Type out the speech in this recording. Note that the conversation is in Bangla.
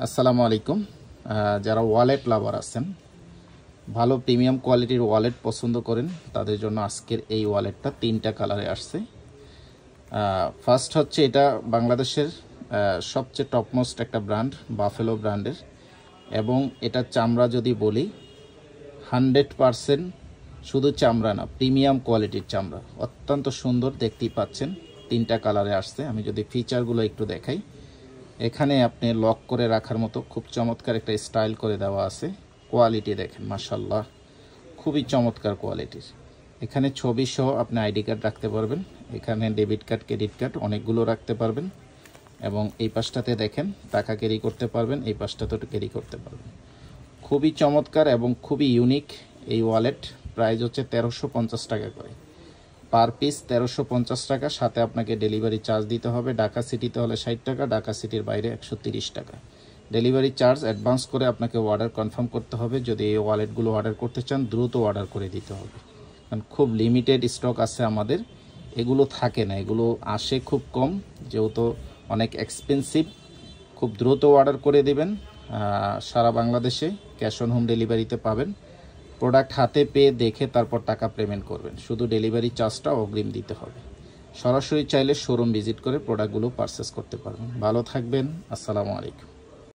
আসসালামু আলাইকুম। যারা ওয়ালেট লাভার আছেন, ভালো প্রিমিয়াম কোয়ালিটির ওয়ালেট পছন্দ করেন, তাদের জন্য আজকের এই ওয়ালেটটা 3টা কালারে আসছে। ফার্স্ট হচ্ছে এটা বাংলাদেশের সবচেয়ে টপমোস্ট একটা ব্র্যান্ড, বাফেলো ব্র্যান্ডের, এবং এটা চামড়া যদি বলি 100% শুধু চামড়া না, প্রিমিয়াম কোয়ালিটির চামড়া, অত্যন্ত সুন্দর, দেখতেই পাচ্ছেন 3টা কালারে আসছে। আমি যদি ফিচারগুলো একটু দেখাই, এখানে আপনি লক করে রাখার মতো খুব চমৎকার একটা স্টাইল করে দেওয়া আছে। কোয়ালিটি দেখেন, মাশাল্লাহ, খুবই চমৎকার কোয়ালিটির। এখানে ছবি সহ আপনি আইডি কার্ড রাখতে পারবেন, এখানে ডেবিট কার্ড, ক্রেডিট কার্ড অনেকগুলো রাখতে পারবেন, এবং এই পাশটাতে দেখেন টাকা ক্যারি করতে পারবেন, এই পাশটাতেও ক্যারি করতে পারবেন। খুবই চমৎকার এবং খুবই ইউনিক এই ওয়ালেট। প্রাইস হচ্ছে 1350 টাকা করে, পার পিস 1350 টাকা, সাথে আপনাকে ডেলিভারি চার্জ দিতে হবে। ঢাকা সিটিতে হলে 60 টাকা, ঢাকা সিটির বাইরে 130 টাকা। ডেলিভারি চার্জ অ্যাডভান্স করে আপনাকে অর্ডার কনফার্ম করতে হবে। যদি এই ওয়ালেটগুলো অর্ডার করতে চান, দ্রুত অর্ডার করে দিতে হবে, কারণ খুব লিমিটেড স্টক আছে আমাদের, এগুলো থাকে না, এগুলো আসে খুব কম, যেহেতু অনেক এক্সপেন্সিভ। খুব দ্রুত অর্ডার করে দেবেন, সারা বাংলাদেশে ক্যাশ অন হোম ডেলিভারিতে পাবেন। প্রোডাক্ট হাতে পেয়ে দেখে তারপর টাকা পেমেন্ট করবেন, শুধু ডেলিভারি চার্জটা অগ্রিম দিতে হবে। সরাসরি চাইলে শোরুম ভিজিট করে প্রোডাক্টগুলো পারচেস করতে পারবেন। ভালো থাকবেন, আসসালামু আলাইকুম।